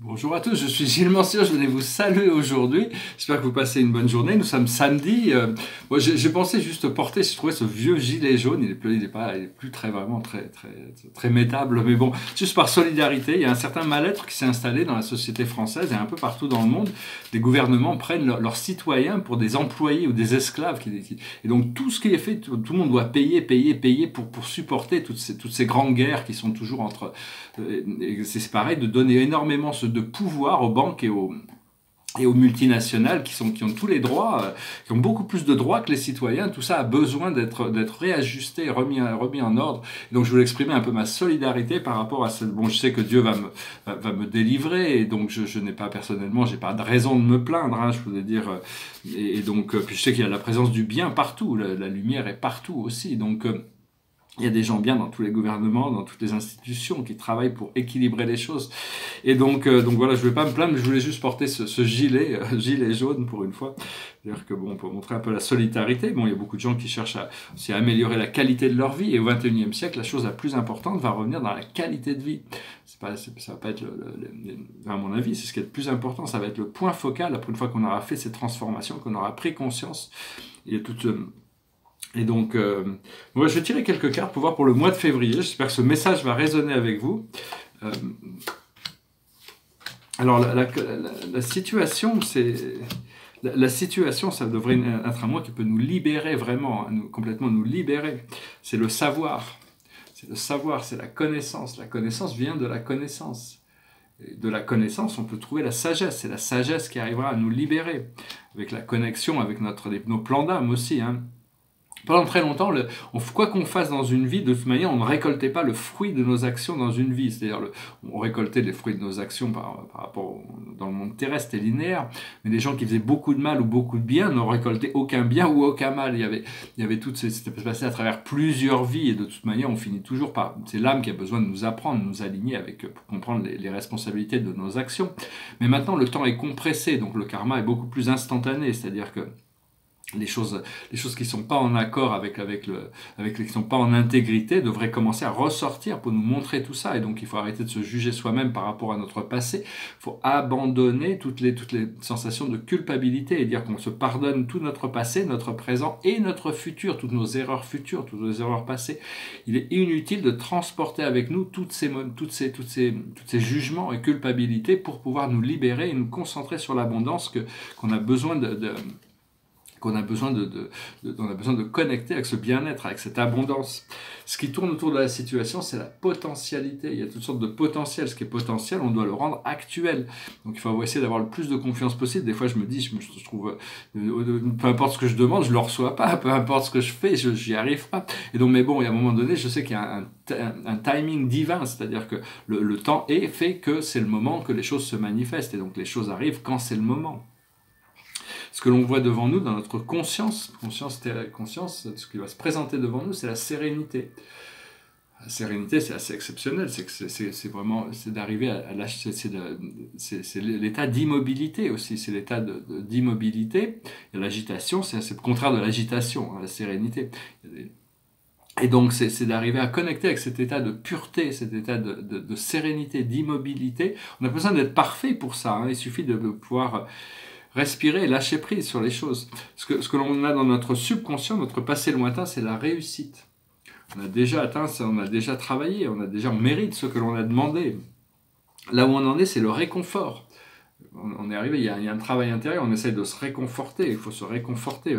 Bonjour à tous, je suis Gilles Manciot, je venais vous saluer aujourd'hui. J'espère que vous passez une bonne journée. Nous sommes samedi. Moi, j'ai pensé juste porter, je trouvais ce vieux gilet jaune. Il est plus très vraiment très métable, mais bon, juste par solidarité. Il y a un certain mal-être qui s'est installé dans la société française et un peu partout dans le monde. Les gouvernements prennent leurs citoyens pour des employés ou des esclaves. Et donc tout ce qui est fait, tout le monde doit payer pour supporter toutes ces grandes guerres qui sont toujours entre. C'est pareil de donner énormément de pouvoir aux banques et aux multinationales qui ont tous les droits, qui ont beaucoup plus de droits que les citoyens. Tout ça a besoin d'être réajusté, remis en ordre. Et donc je voulais exprimer un peu ma solidarité par rapport à ce. Bon, je sais que Dieu va me délivrer, et donc je n'ai pas personnellement, j'ai pas de raison de me plaindre. Hein, je voulais dire. Et donc puis je sais qu'il y a la présence du bien partout. La lumière est partout aussi. Donc il y a des gens bien dans tous les gouvernements, dans toutes les institutions qui travaillent pour équilibrer les choses. Et donc voilà, je ne vais pas me plaindre, mais je voulais juste porter ce gilet jaune pour une fois. C'est-à-dire que bon, pour montrer un peu la solidarité. Bon, il y a beaucoup de gens qui cherchent à améliorer la qualité de leur vie. Et au XXIe siècle, la chose la plus importante va revenir dans la qualité de vie. Ça va pas être à mon avis, c'est ce qui est le plus important. Ça va être le point focal après une fois qu'on aura fait ces transformations, qu'on aura pris conscience. Il y a toute Et donc, moi, je vais tirer quelques cartes pour voir pour le mois de février. J'espère que ce message va résonner avec vous. Alors, la situation, la situation, ça devrait être un mois qui peut nous libérer vraiment, hein, complètement nous libérer. C'est le savoir. C'est le savoir, c'est la connaissance. La connaissance vient de la connaissance. Et de la connaissance, on peut trouver la sagesse. C'est la sagesse qui arrivera à nous libérer. Avec la connexion, avec nos plans d'âme aussi, hein. Pendant très longtemps, quoi qu'on fasse dans une vie, de toute manière, on ne récoltait pas le fruit de nos actions dans une vie. C'est-à-dire, on récoltait les fruits de nos actions par rapport dans le monde terrestre et linéaire. Mais les gens qui faisaient beaucoup de mal ou beaucoup de bien n'ont récolté aucun bien ou aucun mal. Il y avait c'était passé à travers plusieurs vies, et de toute manière, on finit toujours par. C'est l'âme qui a besoin de nous apprendre, de nous aligner pour comprendre les responsabilités de nos actions. Mais maintenant, le temps est compressé, donc le karma est beaucoup plus instantané. C'est-à-dire que les choses qui sont pas en accord qui sont pas en intégrité devraient commencer à ressortir pour nous montrer tout ça. Et donc il faut arrêter de se juger soi-même par rapport à notre passé. Il faut abandonner toutes les sensations de culpabilité et dire qu'on se pardonne tout notre passé, notre présent et notre futur, toutes nos erreurs futures, toutes nos erreurs passées. Il est inutile de transporter avec nous tous ces jugements et culpabilités pour pouvoir nous libérer et nous concentrer sur l'abondance qu'on a besoin on a besoin de connecter avec ce bien-être, avec cette abondance. Ce qui tourne autour de la situation, c'est la potentialité. Il y a toutes sortes de potentiels. Ce qui est potentiel, on doit le rendre actuel. Donc il faut essayer d'avoir le plus de confiance possible. Des fois, je me dis, je trouve, peu importe ce que je demande, je le reçois pas. Peu importe ce que je fais, j'y arrive pas. Et donc, mais bon, il y a un moment donné, je sais qu'il y a un timing divin, c'est-à-dire que le temps est fait que c'est le moment que les choses se manifestent. Et donc les choses arrivent quand c'est le moment. Ce que l'on voit devant nous, dans notre conscience, ce qui va se présenter devant nous, c'est la sérénité. La sérénité, c'est assez exceptionnel. C'est vraiment, c'est d'arriver à lâcher, c'est l'état d'immobilité aussi. C'est l'état d'immobilité. Et l'agitation, c'est le contraire de l'agitation, hein, la sérénité. Et donc, c'est d'arriver à connecter avec cet état de pureté, cet état de sérénité, d'immobilité. On a besoin d'être parfait pour ça, hein. Il suffit de pouvoir respirer et lâcher prise sur les choses. Ce que l'on a dans notre subconscient, notre passé lointain, c'est la réussite. On a déjà atteint ça, on a déjà travaillé, on mérite ce que l'on a demandé. Là où on en est, c'est le réconfort. On est arrivé, il y a un travail intérieur, on essaie de se réconforter, il faut se réconforter.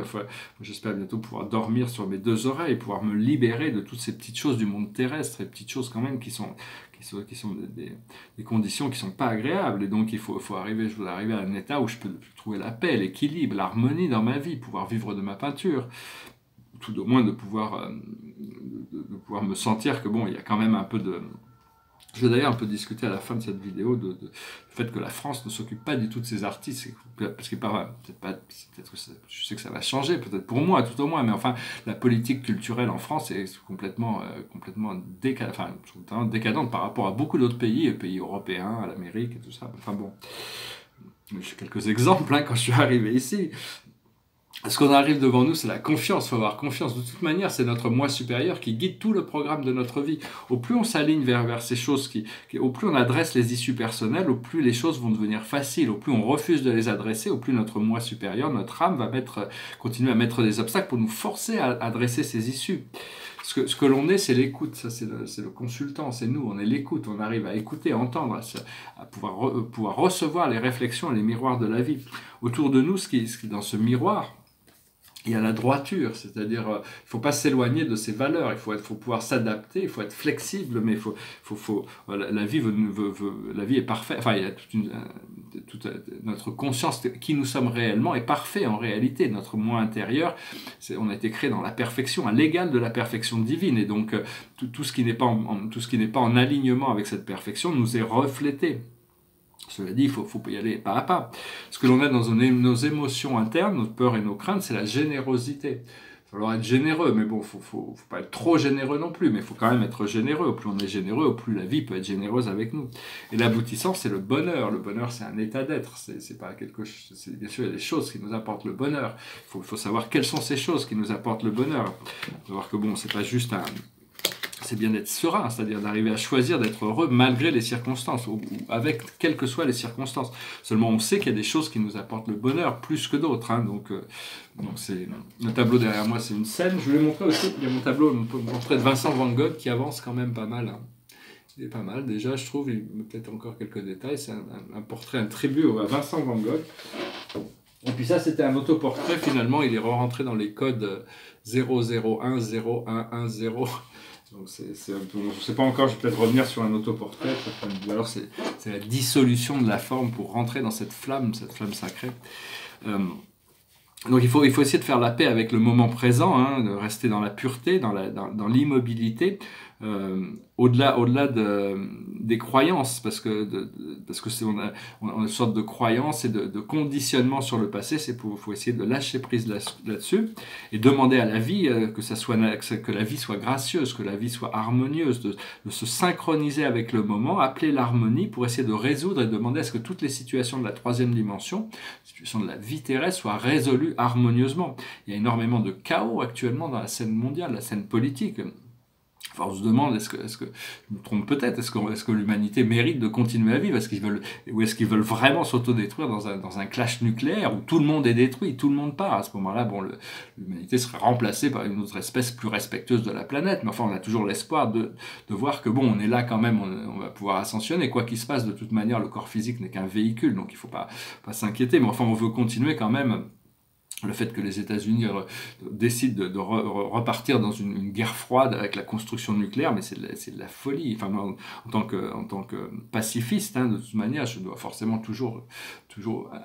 J'espère bientôt pouvoir dormir sur mes deux oreilles, pouvoir me libérer de toutes ces petites choses du monde terrestre, et petites choses quand même qui sont des conditions qui sont pas agréables. Et donc je voudrais arriver à un état où je peux trouver la paix, l'équilibre, l'harmonie dans ma vie, pouvoir vivre de ma peinture, tout au moins de pouvoir me sentir que bon, il y a quand même un peu de. Je vais d'ailleurs un peu discuter à la fin de cette vidéo du fait que la France ne s'occupe pas du tout de ces artistes, parce que je sais que ça va changer, peut-être pour moi, tout au moins, mais enfin, la politique culturelle en France est complètement décadente par rapport à beaucoup d'autres pays européens, à l'Amérique et tout ça. Enfin bon, j'ai quelques exemples hein, quand je suis arrivé ici. Ce qu'on arrive devant nous, c'est la confiance. Il faut avoir confiance. De toute manière, c'est notre moi supérieur qui guide tout le programme de notre vie. Au plus on s'aligne vers ces choses, au plus on adresse les issues personnelles, au plus les choses vont devenir faciles. Au plus on refuse de les adresser, au plus notre moi supérieur, notre âme va continuer à mettre des obstacles pour nous forcer à adresser ces issues. Ce que l'on est, c'est l'écoute. Ça, c'est le consultant, c'est nous. On est l'écoute. On arrive à écouter, à entendre, à pouvoir recevoir les réflexions et les miroirs de la vie. Autour de nous, ce qui dans ce miroir, il y a la droiture, c'est-à-dire il ne faut pas s'éloigner de ses valeurs, il faut pouvoir s'adapter, il faut être flexible, mais la vie est parfaite, enfin il y a toute notre conscience qui nous sommes réellement est parfait en réalité, notre moi intérieur, on a été créé dans la perfection, à l'égal de la perfection divine, et donc tout ce qui n'est pas en alignement avec cette perfection nous est reflété. Cela dit, il faut y aller pas à pas. Ce que l'on a dans nos émotions internes, nos peurs et nos craintes, c'est la générosité. Il va falloir être généreux, mais bon, faut pas être trop généreux non plus, mais il faut quand même être généreux. Au plus on est généreux, au plus la vie peut être généreuse avec nous. Et l'aboutissant, c'est le bonheur. Le bonheur, c'est un état d'être. C'est pas quelque chose. Bien sûr, il y a des choses qui nous apportent le bonheur. Il faut savoir quelles sont ces choses qui nous apportent le bonheur. Il faut savoir que bon, c'est pas juste c'est bien d'être serein, c'est-à-dire d'arriver à choisir d'être heureux malgré les circonstances, ou avec quelles que soient les circonstances. Seulement, on sait qu'il y a des choses qui nous apportent le bonheur plus que d'autres. Hein, donc c'est le tableau derrière moi, c'est une scène. Je vais montrer aussi, il y a mon tableau, on peut montrer de Vincent Van Gogh qui avance quand même pas mal. Hein. Il est pas mal, déjà, je trouve, il me peut-être encore quelques détails. C'est un portrait, un tribut à Vincent Van Gogh. Et puis ça, c'était un autoportrait, finalement, il est rentré dans les codes 001, 0110. Donc je ne sais pas encore, je vais peut-être revenir sur un autoportrait, ou alors c'est la dissolution de la forme pour rentrer dans cette flamme sacrée. Donc il faut essayer de faire la paix avec le moment présent, hein, de rester dans la pureté, dans l'immobilité, au-delà des croyances, parce que on a une sorte de croyance et de conditionnement sur le passé. Faut essayer de lâcher prise là-dessus et demander à la vie que la vie soit gracieuse, que la vie soit harmonieuse, de se synchroniser avec le moment, appeler l'harmonie pour essayer de résoudre et demander à ce que toutes les situations de la troisième dimension, situation de la vie terrestre, soient résolues harmonieusement. Il y a énormément de chaos actuellement dans la scène mondiale, la scène politique. Enfin, on se demande, est-ce que je me trompe peut-être, est-ce que l'humanité mérite de continuer à vivre, ou est-ce qu'ils veulent vraiment s'autodétruire dans un clash nucléaire où tout le monde est détruit, tout le monde part. À ce moment-là, bon, l'humanité serait remplacée par une autre espèce plus respectueuse de la planète, mais enfin, on a toujours l'espoir de voir que bon, on est là quand même, on va pouvoir ascensionner. Quoi qu'il se passe, de toute manière, le corps physique n'est qu'un véhicule, donc il faut pas s'inquiéter, mais enfin, on veut continuer quand même. Le fait que les États-Unis décident de repartir dans une guerre froide avec la construction nucléaire, mais c'est de la folie. Enfin, moi, en tant que pacifiste, hein, de toute manière, je dois forcément toujours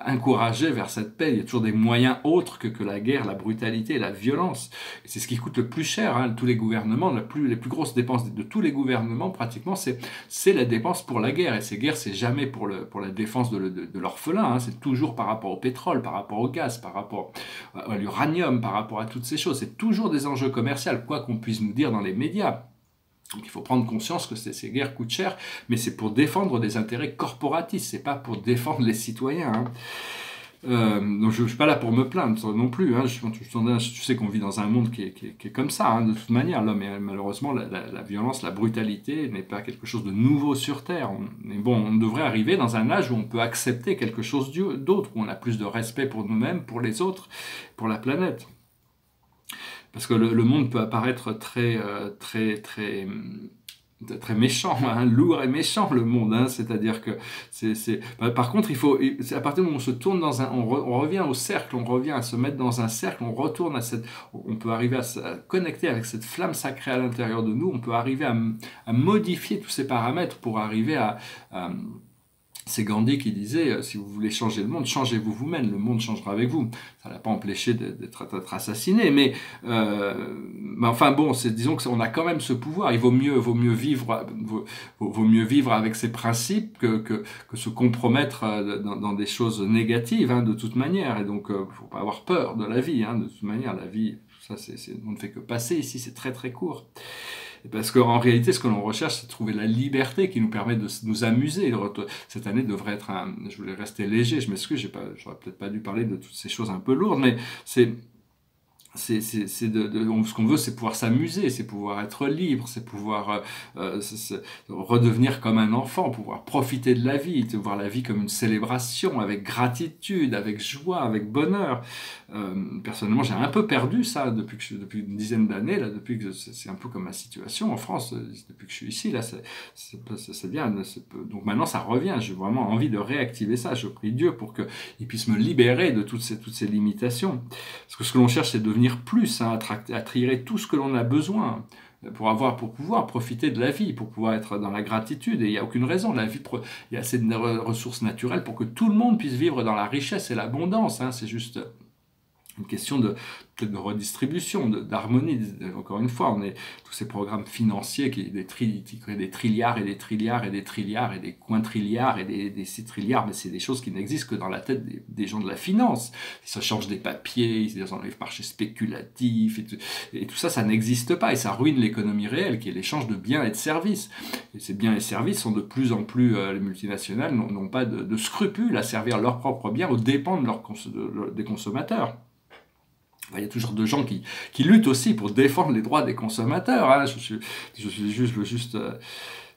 encourager vers cette paix. Il y a toujours des moyens autres que la guerre, la brutalité et la violence. Et c'est ce qui coûte le plus cher. Hein. Tous les gouvernements, les plus grosses dépenses de tous les gouvernements, pratiquement, c'est la dépense pour la guerre. Et ces guerres, c'est jamais pour la défense de l'orphelin. Hein. C'est toujours par rapport au pétrole, par rapport au gaz, par rapport à l'uranium, par rapport à toutes ces choses. C'est toujours des enjeux commerciaux, quoi qu'on puisse nous dire dans les médias. Donc il faut prendre conscience que ces guerres coûtent cher, mais c'est pour défendre des intérêts corporatistes, c'est pas pour défendre les citoyens. Hein. Donc je ne suis pas là pour me plaindre non plus. Hein. Je sais qu'on vit dans un monde qui est comme ça, hein, de toute manière. Là, mais malheureusement, la violence, la brutalité n'est pas quelque chose de nouveau sur Terre. Mais bon, on devrait arriver dans un âge où on peut accepter quelque chose d'autre, où on a plus de respect pour nous-mêmes, pour les autres, pour la planète. Parce que le monde peut apparaître très méchant, hein, lourd et méchant le monde, hein, c'est-à-dire que par contre à partir du moment où on se tourne on revient au cercle, on revient à se mettre dans un cercle, on retourne on peut arriver à se connecter avec cette flamme sacrée à l'intérieur de nous, on peut arriver à modifier tous ces paramètres pour arriver à c'est Gandhi qui disait, si vous voulez changer le monde, changez-vous vous-même, le monde changera avec vous. Ça l'a pas empêché d'être assassiné, mais enfin bon, disons qu'on a quand même ce pouvoir. Il vaut mieux vivre avec ses principes que se compromettre dans des choses négatives, hein, de toute manière. Et donc, faut pas avoir peur de la vie, hein, de toute manière. La vie, ça, on ne fait que passer ici, c'est très très court. Et parce qu'en réalité, ce que l'on recherche, c'est de trouver la liberté qui nous permet de nous amuser. Cette année devrait être je voulais rester léger, je m'excuse, j'aurais peut-être pas dû parler de toutes ces choses un peu lourdes, mais ce qu'on veut, c'est pouvoir s'amuser, c'est pouvoir être libre, c'est pouvoir redevenir comme un enfant, pouvoir profiter de la vie, voir la vie comme une célébration, avec gratitude, avec joie, avec bonheur. Personnellement, j'ai un peu perdu ça depuis une dizaine d'années, là, depuis que c'est un peu comme ma situation en France, depuis que je suis ici, là, c'est bien. Donc maintenant, ça revient. J'ai vraiment envie de réactiver ça. Je prie Dieu pour qu'il puisse me libérer de toutes ces limitations. Parce que ce que l'on cherche, c'est de devenir plus, attirer tout ce que l'on a besoin pour pouvoir profiter de la vie, pour pouvoir être dans la gratitude. Et il n'y a aucune raison. La vie, il y a assez de ressources naturelles pour que tout le monde puisse vivre dans la richesse et l'abondance. C'est juste une question peut-être de redistribution, d'harmonie. Encore une fois, on est tous ces programmes financiers qui créent des trilliards et des trilliards et des trilliards et des quintrilliards et des 6 trilliards, mais c'est des choses qui n'existent que dans la tête des gens de la finance. Ils se changent des papiers, ils ont les marchés spéculatifs et tout ça, ça n'existe pas et ça ruine l'économie réelle qui est l'échange de biens et de services. Et ces biens et services sont de plus en plus, les multinationales n'ont pas de scrupules à servir leurs propres biens aux dépens des consommateurs. Il y a toujours de gens qui luttent aussi pour défendre les droits des consommateurs. Je suis juste.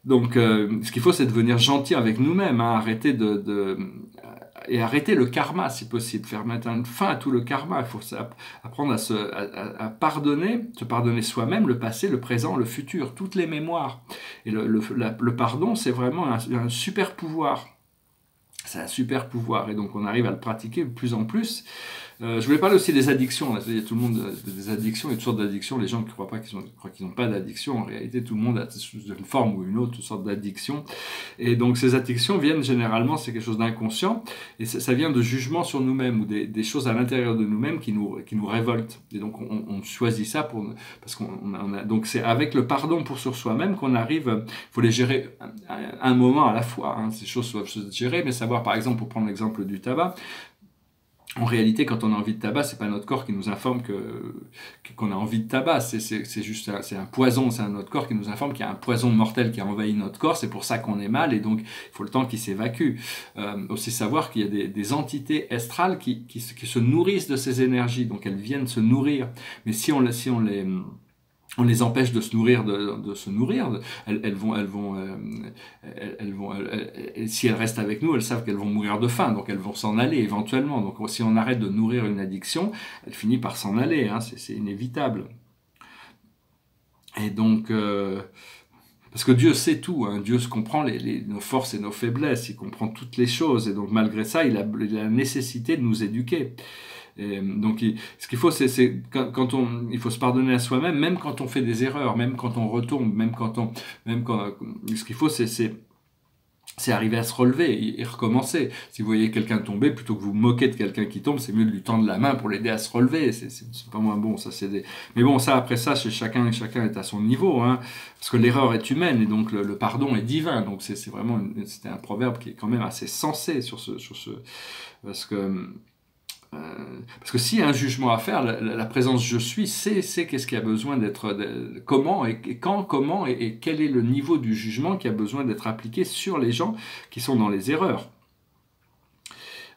Donc, ce qu'il faut, c'est devenir gentil avec nous-mêmes, arrêter et arrêter le karma, si possible, faire mettre une fin à tout le karma. Il faut apprendre à pardonner, se pardonner soi-même, le passé, le présent, le futur, toutes les mémoires. Et le pardon, c'est vraiment un super pouvoir. C'est un super pouvoir, et donc on arrive à le pratiquer de plus en plus. Je voulais parler aussi des addictions. Là. Il y a tout le monde des addictions, il y a toutes sortes d'addictions. Les gens qui croient qu'ils n'ont pas d'addiction. En réalité, tout le monde a une forme ou une autre, toutes sortes d'addictions. Et donc ces addictions viennent généralement, c'est quelque chose d'inconscient, et ça vient de jugements sur nous-mêmes ou des choses à l'intérieur de nous-mêmes qui nous révoltent. Et donc on choisit ça parce donc c'est avec le pardon sur soi-même qu'on arrive. Il faut les gérer un moment à la fois. Ces choses doivent se gérer, mais savoir, par exemple, pour prendre l'exemple du tabac. En réalité, quand on a envie de tabac, c'est pas notre corps qui nous informe qu'on a envie de tabac. C'est juste un poison, c'est notre corps qui nous informe qu'il y a un poison mortel qui a envahi notre corps. C'est pour ça qu'on est mal et donc il faut le temps qu'il s'évacue. Aussi savoir qu'il y a des entités astrales qui se nourrissent de ces énergies, donc elles viennent se nourrir. Mais si on les empêche de se nourrir, si elles restent avec nous, elles savent qu'elles vont mourir de faim, donc elles vont s'en aller éventuellement. Donc si on arrête de nourrir une addiction, elle finit par s'en aller, c'est inévitable. Et donc, parce que Dieu sait tout, Dieu comprend nos forces et nos faiblesses, il comprend toutes les choses, et donc malgré ça, il a la nécessité de nous éduquer. Et donc, ce qu'il faut, c'est il faut se pardonner à soi-même, même quand on fait des erreurs, même quand on retombe, ce qu'il faut, c'est arriver à se relever et recommencer. Si vous voyez quelqu'un tomber, plutôt que vous moquer de quelqu'un qui tombe, c'est mieux de lui tendre la main pour l'aider à se relever. C'est pas moins bon, ça Mais bon, après ça, chez chacun est à son niveau, parce que l'erreur est humaine et donc le pardon est divin. Donc c'est vraiment, c'était un proverbe qui est quand même assez sensé sur ce, parce que s'il y a un jugement à faire, la présence je suis sait qu'est-ce qui a besoin comment et quand, comment et quel est le niveau du jugement qui a besoin d'être appliqué sur les gens qui sont dans les erreurs.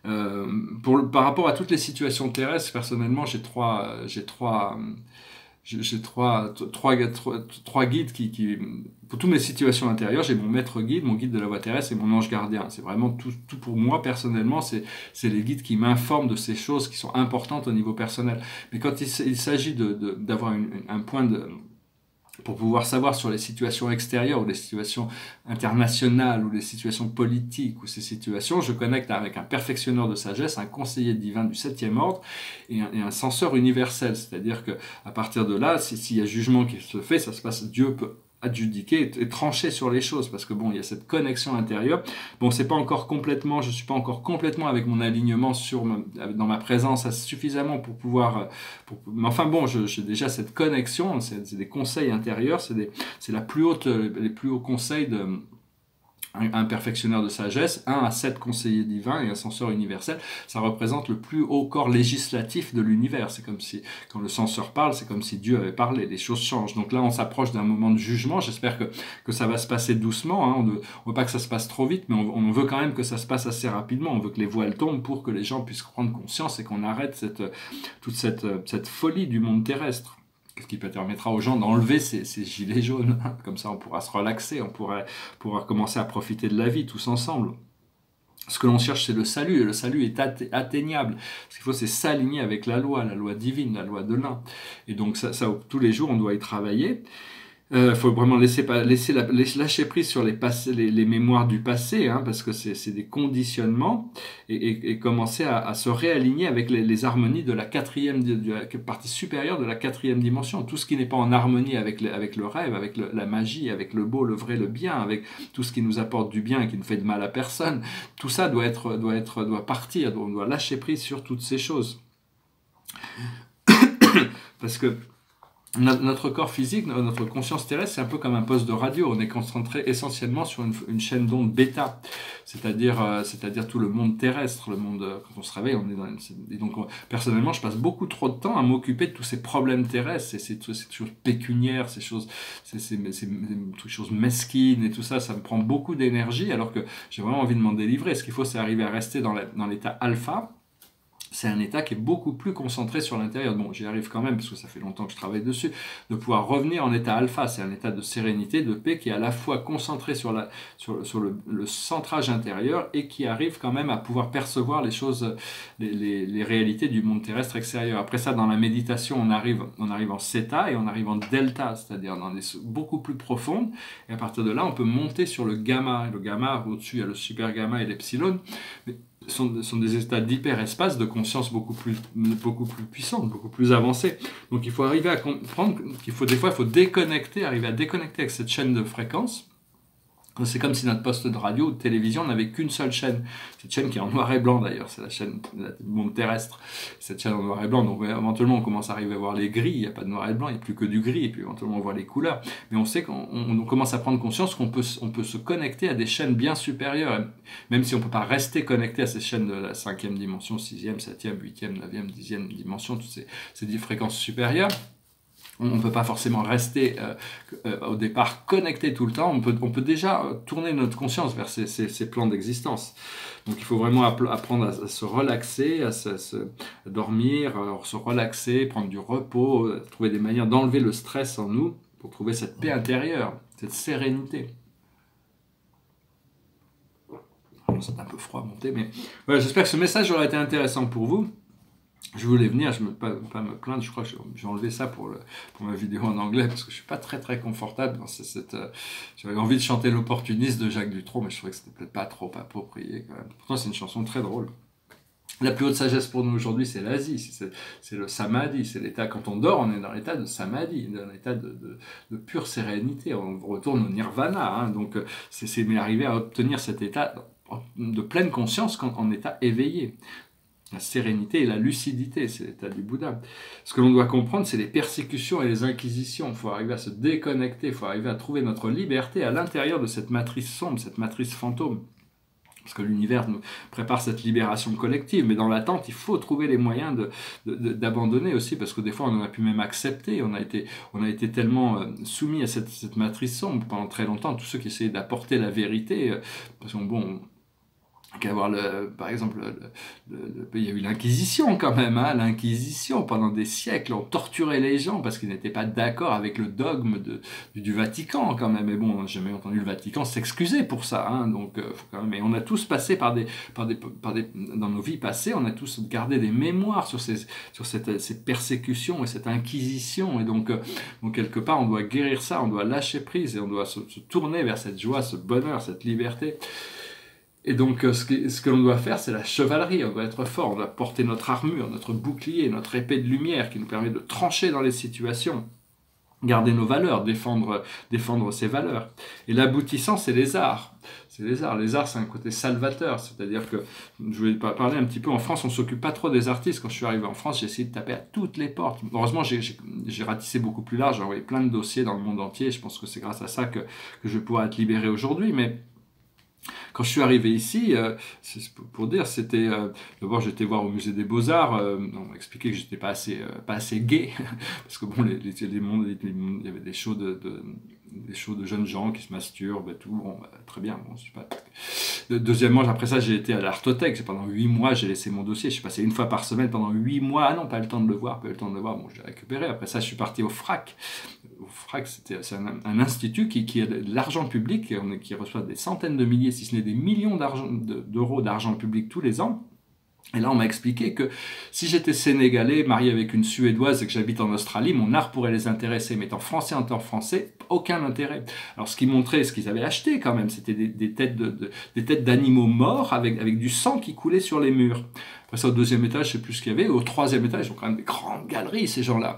Par rapport à toutes les situations terrestres, personnellement, j'ai trois guides pour toutes mes situations intérieures. J'ai mon maître guide, mon guide de la voie terrestre et mon ange gardien. C'est vraiment tout pour moi personnellement, c'est les guides qui m'informent de ces choses qui sont importantes au niveau personnel. Mais quand il s'agit d'avoir un point pour pouvoir savoir sur les situations extérieures ou les situations internationales ou les situations politiques ou ces situations, je connecte avec un perfectionneur de sagesse, un conseiller divin du 7e ordre et un censeur universel. C'est-à-dire que à partir de là, s'il y a jugement qui se fait, ça se passe, Dieu peut adjudiquer et trancher sur les choses parce que il y a cette connexion intérieure. C'est pas encore complètement, je suis pas encore complètement avec mon alignement dans ma présence suffisamment pour pouvoir, mais enfin j'ai déjà cette connexion, c'est des conseils intérieurs, c'est les plus hauts conseils un perfectionneur de sagesse, 1 à 7 conseillers divins et un censeur universel. Ça représente le plus haut corps législatif de l'univers. C'est comme si, quand le censeur parle, c'est comme si Dieu avait parlé. Les choses changent. Donc là, on s'approche d'un moment de jugement. J'espère que ça va se passer doucement. Hein. On ne veut pas que ça se passe trop vite, mais on veut quand même que ça se passe assez rapidement. On veut que les voiles tombent pour que les gens puissent prendre conscience et qu'on arrête toute cette folie du monde terrestre. Ce qui permettra aux gens d'enlever ces gilets jaunes. Comme ça, on pourra se relaxer, on pourra commencer à profiter de la vie tous ensemble. Ce que l'on cherche, c'est le salut, et le salut est atteignable. Ce qu'il faut, c'est s'aligner avec la loi divine, la loi de l'un. Et donc, ça, tous les jours, on doit y travailler. Faut vraiment lâcher prise sur les mémoires du passé, hein, parce que c'est des conditionnements, et commencer à se réaligner avec les harmonies de la partie supérieure de la 4e dimension. Tout ce qui n'est pas en harmonie avec le rêve, avec la magie, avec le beau, le vrai, le bien, avec tout ce qui nous apporte du bien et qui ne fait de mal à personne, tout ça doit partir, on doit lâcher prise sur toutes ces choses. Parce que notre corps physique, notre conscience terrestre, c'est un peu comme un poste de radio. On est concentré essentiellement sur une chaîne d'ondes bêta, c'est-à-dire tout le monde terrestre, le monde, quand on se réveille, on est dans et donc, personnellement, je passe beaucoup trop de temps à m'occuper de tous ces problèmes terrestres, ces choses pécuniaires, ces choses mesquines et tout ça, ça me prend beaucoup d'énergie, alors que j'ai vraiment envie de m'en délivrer. Ce qu'il faut, c'est arriver à rester dans l'état alpha. C'est un état qui est beaucoup plus concentré sur l'intérieur. Bon, j'y arrive quand même, parce que ça fait longtemps que je travaille dessus, de pouvoir revenir en état alpha. C'est un état de sérénité, de paix, qui est à la fois concentré sur le centrage intérieur, et qui arrive quand même à pouvoir percevoir les choses, les réalités du monde terrestre extérieur. Après ça, dans la méditation, on arrive en θ et on arrive en delta, c'est-à-dire dans des beaucoup plus profondes. Et à partir de là, on peut monter sur le gamma. Le gamma, au-dessus, il y a le super gamma et l'epsilon. Sont des états d'hyperespace, de conscience beaucoup plus puissante, beaucoup plus avancée. Donc il faut arriver à comprendre qu'il faut, des fois, il faut arriver à déconnecter avec cette chaîne de fréquence. C'est comme si notre poste de radio ou de télévision n'avait qu'une seule chaîne. Cette chaîne qui est en noir et blanc d'ailleurs, c'est la chaîne du monde terrestre. Cette chaîne en noir et blanc, donc éventuellement on commence à arriver à voir les gris, il n'y a pas de noir et blanc, il n'y a plus que du gris, et puis éventuellement on voit les couleurs. Mais on sait qu'on commence à prendre conscience qu'on peut se connecter à des chaînes bien supérieures, même si on ne peut pas rester connecté à ces chaînes de la 5e dimension, 6e, 7e, 8e, 9e, 10e dimension, toutes ces 10 fréquences supérieures. On ne peut pas forcément rester au départ connecté tout le temps. On peut déjà tourner notre conscience vers ces plans d'existence. Donc il faut vraiment apprendre à se relaxer, à dormir, se relaxer, prendre du repos, trouver des manières d'enlever le stress en nous pour trouver cette paix intérieure, cette sérénité. C'est un peu froid à monter, mais voilà, j'espère que ce message aura été intéressant pour vous. Je voulais venir, je ne veux pas me plaindre, je crois que j'ai enlevé ça pour ma vidéo en anglais, parce que je ne suis pas très très confortable dans j'avais envie de chanter l'opportuniste de Jacques Dutronc, mais je trouvais que c'était peut-être pas trop approprié quand même. Pourtant c'est une chanson très drôle. La plus haute sagesse pour nous aujourd'hui, c'est l'Asie, c'est le samadhi, c'est l'état, quand on dort, on est dans l'état de samadhi, dans l'état de pure sérénité, on retourne au nirvana, hein, donc c'est arriver à obtenir cet état de pleine conscience en état éveillé. La sérénité et la lucidité, c'est l'état du Bouddha. Ce que l'on doit comprendre, c'est les persécutions et les inquisitions. Il faut arriver à se déconnecter, il faut arriver à trouver notre liberté à l'intérieur de cette matrice sombre, cette matrice fantôme. Parce que l'univers nous prépare cette libération collective, mais dans l'attente, il faut trouver les moyens d'abandonner aussi, parce que des fois, on aurait pu même accepter, on a été tellement soumis à cette matrice sombre pendant très longtemps, tous ceux qui essayaient d'apporter la vérité, parce que bon, par exemple, il y a eu l'Inquisition quand même, hein, l'Inquisition, pendant des siècles, on torturait les gens parce qu'ils n'étaient pas d'accord avec le dogme du Vatican quand même, mais bon, on n'a jamais entendu le Vatican s'excuser pour ça, hein, donc, faut quand même, et on a tous passé dans nos vies passées, on a tous gardé des mémoires sur ces persécutions et cette Inquisition, et donc quelque part, on doit guérir ça, on doit lâcher prise, et on doit se tourner vers cette joie, ce bonheur, cette liberté. Et donc, ce que l'on doit faire, c'est la chevalerie. On doit être fort, on doit porter notre armure, notre bouclier, notre épée de lumière qui nous permet de trancher dans les situations, garder nos valeurs, défendre ces valeurs. Et l'aboutissant, c'est les arts. C'est les arts. Les arts, c'est un côté salvateur. C'est-à-dire que, je vais parler un petit peu, en France, on ne s'occupe pas trop des artistes. Quand je suis arrivé en France, j'ai essayé de taper à toutes les portes. Heureusement, j'ai ratissé beaucoup plus large, j'ai envoyé plein de dossiers dans le monde entier. Je pense que c'est grâce à ça que je vais pouvoir être libéré aujourd'hui. Mais Quand je suis arrivé ici, c'est pour dire, c'était d'abord j'étais voir au musée des Beaux-Arts, on m'a expliqué que j'étais pas assez gay, parce que bon, il y avait des shows de jeunes gens qui se masturbent et tout, bon, très bien, bon, je sais pas. Deuxièmement, après ça, j'ai été à l'Artothèque, pendant 8 mois, j'ai laissé mon dossier, je suis passé une fois par semaine pendant 8 mois, ah non, pas le temps de le voir, bon, je l'ai récupéré, après ça, je suis parti au FRAC. Au FRAC, c'est un institut qui a de l'argent public, qui reçoit des centaines de milliers, si ce n'est des millions d'euros d'argent public tous les ans. Et là, on m'a expliqué que si j'étais sénégalais, marié avec une Suédoise et que j'habite en Australie, mon art pourrait les intéresser. Mais étant français, aucun intérêt. Alors, ce qu'ils montraient, ce qu'ils avaient acheté quand même, c'était des têtes d'animaux morts avec du sang qui coulait sur les murs. Après ça, au deuxième étage, je sais plus ce qu'il y avait. Au troisième étage, ils ont quand même des grandes galeries, ces gens-là.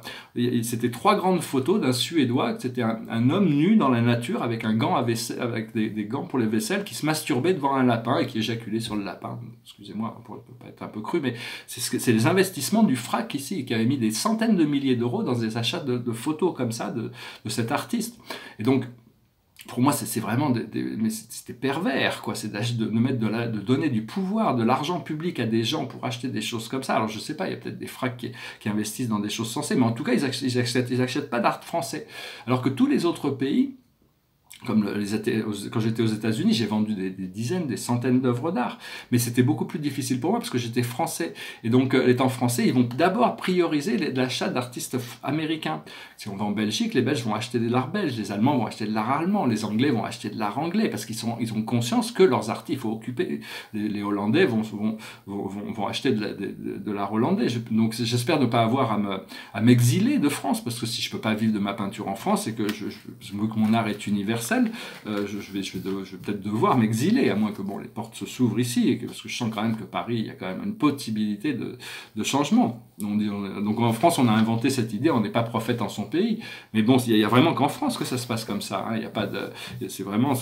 C'était 3 grandes photos d'un Suédois. C'était un homme nu dans la nature avec un gant avec des gants pour les vaisselles qui se masturbait devant un lapin et qui éjaculait sur le lapin. Excusez-moi, pour pas être un peu cru, mais c'est les investissements du FRAC ici qui avaient mis des centaines de milliers d'euros dans des achats de photos comme ça de cet artiste. Et donc, pour moi, c'est vraiment mais c'était pervers, quoi. C'est de donner du pouvoir, de l'argent public à des gens pour acheter des choses comme ça. Alors, je sais pas, il y a peut-être des FRAC qui investissent dans des choses sensées, mais en tout cas, ils achètent pas d'art français. Alors que tous les autres pays, comme quand j'étais aux États-Unis, j'ai vendu des dizaines, des centaines d'œuvres d'art. Mais c'était beaucoup plus difficile pour moi parce que j'étais français. Et donc, étant français, ils vont d'abord prioriser l'achat d'artistes américains. Si on va en Belgique, les Belges vont acheter de l'art belge, les Allemands vont acheter de l'art allemand, les Anglais vont acheter de l'art anglais parce ils ont conscience que leurs artistes, il faut occuper. Les Hollandais vont acheter de l'art hollandais. Donc, j'espère ne pas avoir à m'exiler de France parce que si je peux pas vivre de ma peinture en France et que je veux que mon art est universel, je vais peut-être devoir m'exiler, à moins que les portes se s'ouvrent ici, parce que je sens quand même que Paris, il y a quand même une possibilité de changement. Donc en France, on a inventé cette idée, on n'est pas prophète en son pays, mais bon, il y a vraiment qu'en France que ça se passe comme ça. Il y a pas c'est vraiment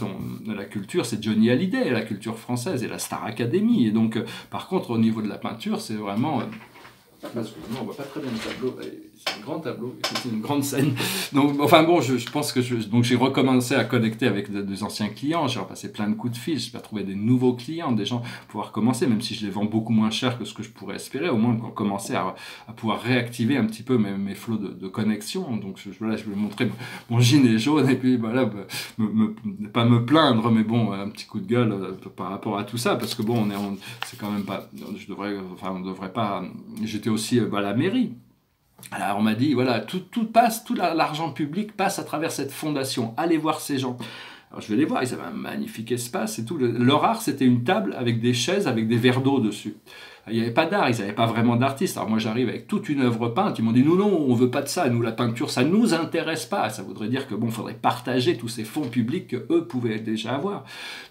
la culture, c'est Johnny Hallyday, la culture française et la Star Academy. Et donc, par contre, au niveau de la peinture, c'est vraiment parce que non, on voit pas très bien le tableau. C'est un grand tableau, c'est une grande scène. Donc, enfin bon, je pense que donc j'ai recommencé à connecter avec des anciens clients. J'ai repassé plein de coups de fil. J'espère trouver des nouveaux clients, des gens pouvoir commencer, même si je les vends beaucoup moins cher que ce que je pourrais espérer. Au moins commencer à pouvoir réactiver un petit peu mes flots de connexion. Donc voilà, je vais montrer mon gilet jaune et puis voilà, pas me plaindre, mais bon, un petit coup de gueule par rapport à tout ça, parce que bon, c'est quand même pas, on devrait pas. J'étais aussi à la mairie. Alors on m'a dit, voilà, tout l'argent public passe à travers cette fondation. Allez voir ces gens. Alors je vais les voir, ils avaient un magnifique espace et tout. Leur art, c'était une table avec des chaises, avec des verres d'eau dessus. Il n'y avait pas d'art, ils n'avaient pas vraiment d'artistes. Alors moi j'arrive avec toute une œuvre peinte, ils m'ont dit non, on veut pas de ça, nous la peinture ça nous intéresse pas. Ça voudrait dire que faudrait partager tous ces fonds publics que eux pouvaient déjà avoir.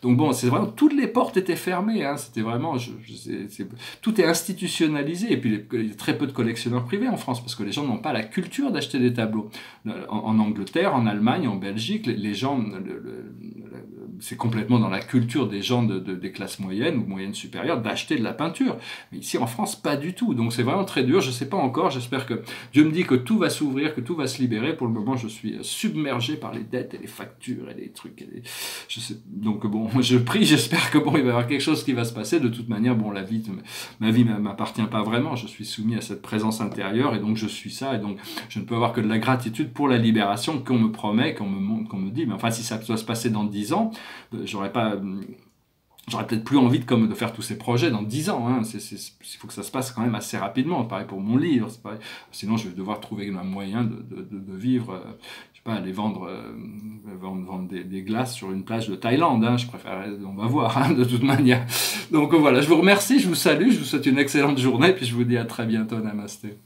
Donc bon, c'est vraiment, toutes les portes étaient fermées, hein. C'était vraiment, tout est institutionnalisé. Et puis il y a très peu de collectionneurs privés en France parce que les gens n'ont pas la culture d'acheter des tableaux. En Angleterre, en Allemagne, en Belgique, les gens, c'est complètement dans la culture des gens des classes moyennes ou moyennes supérieures d'acheter de la peinture. Mais ici en France, pas du tout. Donc c'est vraiment très dur. Je ne sais pas encore. J'espère que Dieu me dit que tout va s'ouvrir, que tout va se libérer. Pour le moment, je suis submergé par les dettes et les factures et les trucs. Donc bon, je prie. J'espère que il va y avoir quelque chose qui va se passer. De toute manière, ma vie m'appartient pas vraiment. Je suis soumis à cette présence intérieure et donc je suis ça. Et donc je ne peux avoir que de la gratitude pour la libération qu'on me promet, qu'on me montre, qu'on me dit. Mais enfin, si ça doit se passer dans 10 ans, j'aurais peut-être plus envie de faire tous ces projets dans 10 ans. Hein. Il faut que ça se passe quand même assez rapidement. Pareil pour mon livre. Sinon, je vais devoir trouver un moyen de vivre. Je sais pas, aller vendre des glaces sur une plage de Thaïlande. Hein. Je préfère, on va voir, hein, de toute manière. Donc voilà, je vous remercie, je vous salue, je vous souhaite une excellente journée. Puis je vous dis à très bientôt. Namasté.